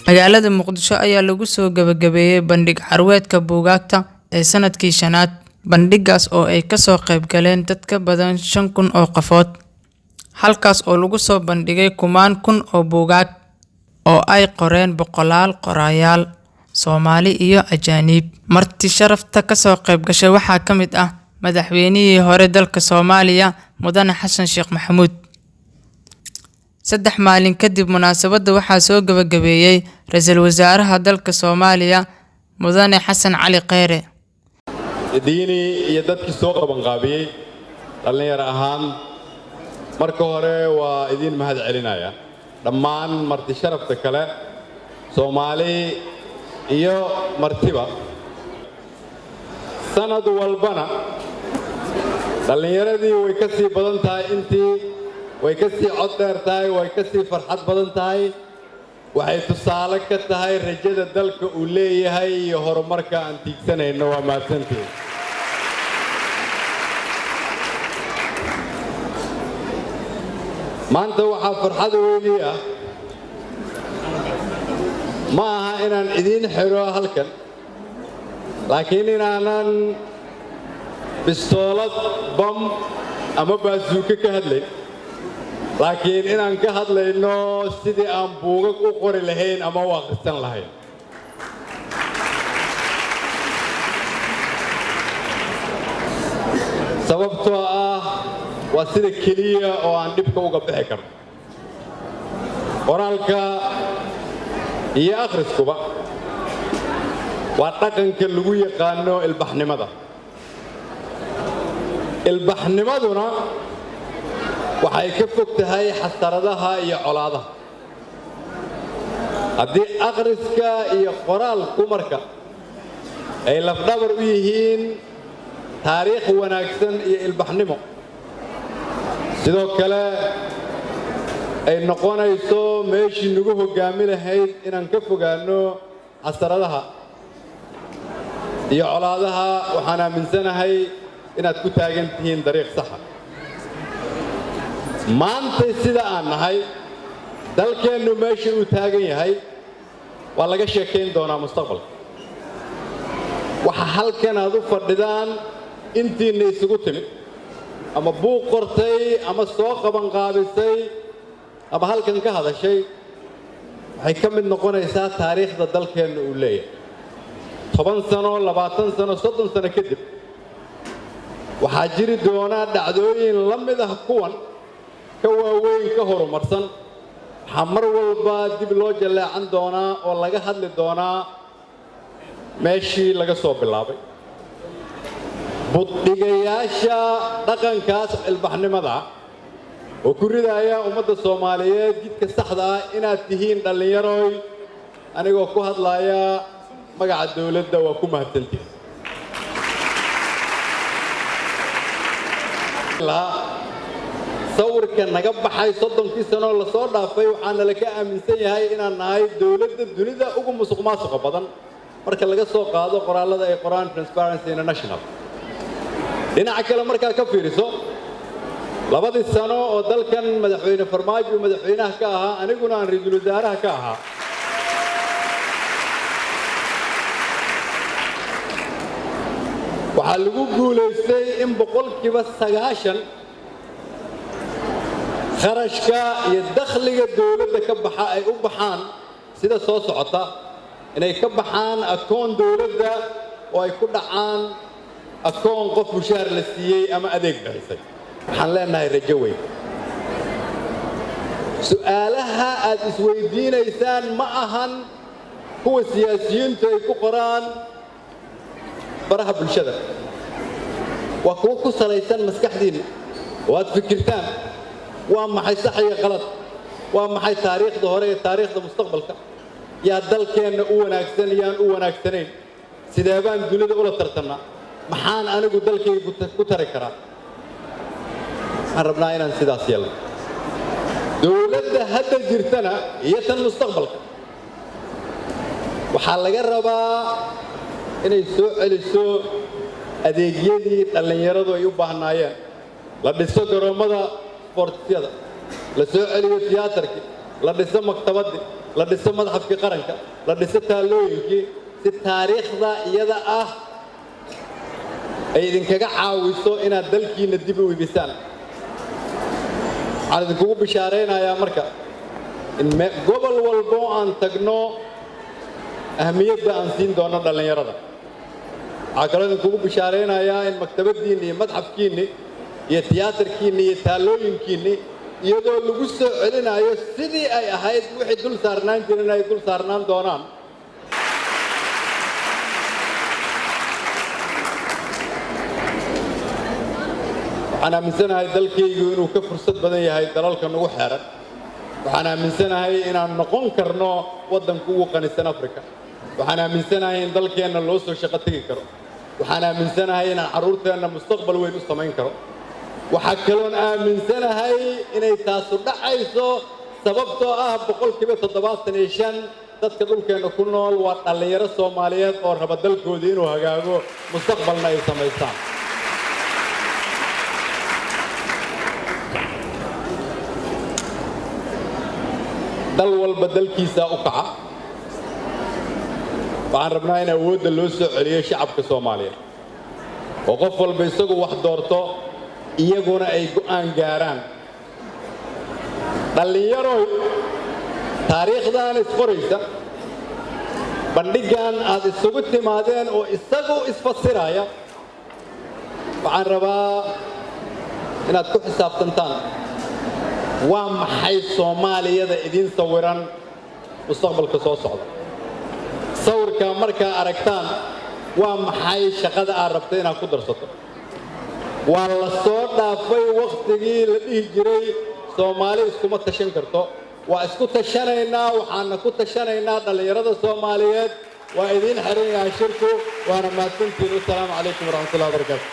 magaalada Muqdisho ayaa lagu soo gabagabeeyay bandhig carweedka buugaagta ee sanadkii shanaad. Bandhigaas oo ay ka soo qayb galeen dad ka badan 5,000 oo qofood, halkaas oo lagu soo bandhigay kumaan kun oo buugaag oo ay qoreen boqolaal qorayaal Soomaali iyo ajaanib. Marti sharafta ka soo qayb gashay waxaa ka mid ah madaxweynihii hore dalka Soomaaliya Mudane Xasan Sheekh Maxamuud. 3 maalin kadib munaasabadda waxaa soo gabagabeeyay ra'iisul wasaaraha dalka Soomaaliya Mudane Xasan Cali Kheyre. diini iyo dadkii soo qaban qaabiyay dhalinyaro ahaan marka hore waa idin mahad celinaya dhammaan marti sharafta kale Soomaali iyo martiba sanad walbana dhalinyaradii way ka sii badan tahay intii way ka sii cod dheer tahay way ka sii farxad badan tahay waxay tusaale ka tahay rajada dalka uu leeyahay iyo horumarka aan tiigsanayno waa mahadsantihiin maanta waxaa farxad weyn ah ma aha inaan idin xiro halkan laakiin inaanan bistoolad bam ama baasuuka ka hadlayn laakiin inaan ka hadlayno sidii aan buugag u qori lahayn ama u akhrisan lahayn sababtoo ah waa sida keliya oo aan dhibka uga bixi karno qoraalka iyo akhriskuba waa dhaqanka lagu yaqaano ilbaxnimaduna waxay ka fog tahay xasaradaha iyo colaadaha haddii akhriska iyo qoraalku marka ay lafdhabar u yihiin taariikh wanaagsan iyo ilbaxnimo sidoo kale ay noqonayso meeshii nagu hoggaami lahayd inaan ka fogaano xasaradaha iyo colaadaha waxaan aaminsanahay inaad ku taagan tihiin dariiq saxa maanta sida aan nahay dalkeennu meesha uu taagan yahay waa laga sheekayn doonaa mustaqbalka waxa halkan aad u fadhidaan intiina isugu timid ama buuq qortay ama soo qaban qaabisay ama halkan ka hadashay waxay ka mid noqonaysaa taariikhda dalkeenna uu leeyahay 10 sano 20 sano 30 sano kadib waxaa jiri doona dhacdooyin la mid ah kuwan ka waaweyn ka horumarsan waxaa mar walba dib loo jaleecan doonaa oo laga hadli doonaa meeshii laga soo bilaabay buddhigayaasha dhaqankaas ilbaxnimada oo ku ridaya ummadda Soomaaliyeed jidka saxda ah inaad tihiin dhalinyaroy anigoo ku hadlaya magaca dawladda waa ku mahadsantihiin sawirka naga baxay 30 sano la soo dhaafay waxaana la ka aaminsan yahay inaan nahay dawladda dunida ugu musuqmaasuqa badan marka laga soo qaado qoraalada ay qoraan Transparency International dhinaca kale markaa ka fiiriso 2 sano oo dalkan madaxweyne Farmaajo madaxweynaha ka ahaa aniguna aan ra'iisul wasaaraha ka ahaa waxaa lagu guulaystay in 90% kharashka iyo dakhliga dawladda ka baxa ay u baxaan sida soo socota inay ka baxaan akoon dawladda oo ay ku dhacaan akoon qof mushaar la siiyey ama adeeg bixisay waxaan leenahay rajo weyn su'aalaha aad isweydiinaysaan ma ahan kuwa siyaasiyiintu ay ku qoraan baraha bulshada waa kuwa ku salaysan maskaxdiinna oo aad fikirtaan waa maxay sax iyo qalad waa maxay taariikhda hore iyo taariikhda mustaqbalka yaa dalkeenna u wanaagsan yaan u wanaagsanayn sidee baan dunida ula tartannaa maxaan anigu dalkaygu ku tari karaa waxaan rabnaa inaan sidaas yeelno dawladda hadda jirtana iyo tan mustaqbalka waxaa laga rabaa inay soo celiso adeegyadii dhallinyaradu ay u baahnaayeen la dhiso garoomada sportsyada la soo celiyo tiyaatarkii la dhiso maktabadii la dhiso madxafkii qaranka la dhiso taalooyinkii si taariikhda iyada ah ay idinkaga caawiso inaad dalkiina dib u iibisaan waxaan idinkugu bishaaraynayaa marka in gobol walbo aan tagno ahmiyadda aan siin doono dhallinyarada waxaa kaloo idinkugu bishaaraynayaa in maktabaddiinni iyo madxafkiinni iyo tiyaatarkiinni iyo taalooyinkiinni iyadoo lagu soo celinayo sidii ay ahayd wixii dul saarnaan jirin ay dul saarnaan doonaan waxaan aaminsanahay dalkaygu inuu ka fursad badan yahay dalalka nagu xeeran waxaan aaminsanahay inaan noqon karno waddanka ugu qanisan Afrika waxaan aaminsanahay in dalkeenna loo soo shaqo tagi karo waxaan aaminsanahay inaan carruurteenna mustaqbal weyn u samayn karo waxaa kaloon aaminsanahay inay taasu dhacayso sababtoo ah 75% dadka dhulkeenna ku nool waa dhallinyaro Soomaaliyeed oo raba dalkoodii inuu hagaago mustaqbalna ay samaystaan dal walba dalkiisa u kaca waxaan rabnaa in awoodda loo soo celiyo shacabka Soomaaliyeed oo qof walba isagu wax doorto iyaguna ay go'aan gaaraan dhalinyaro taariikhdan isqoraysa bandhigan aad isugu timaadeen oo isagu isfasiraya waxaan rabaa inaad ku xisaabtantaan waa maxay Soomaaliyada idin sawiran mustaqbalka soo socda sawirka markaa aragtaan waa maxay shaqada aad rabtay inaad ku darsato waa la soo dhaafay waqtigii la dhihi jiray Soomaali iskuma tashan karto waa isku tashanaynaa waxaana ku tashanaynaa dhalinyarada Soomaaliyeed waa idin xiran yahay shirku waana mahadsantiin. Assalaamu calaykum waraxmatullaahi wabarakaatuh.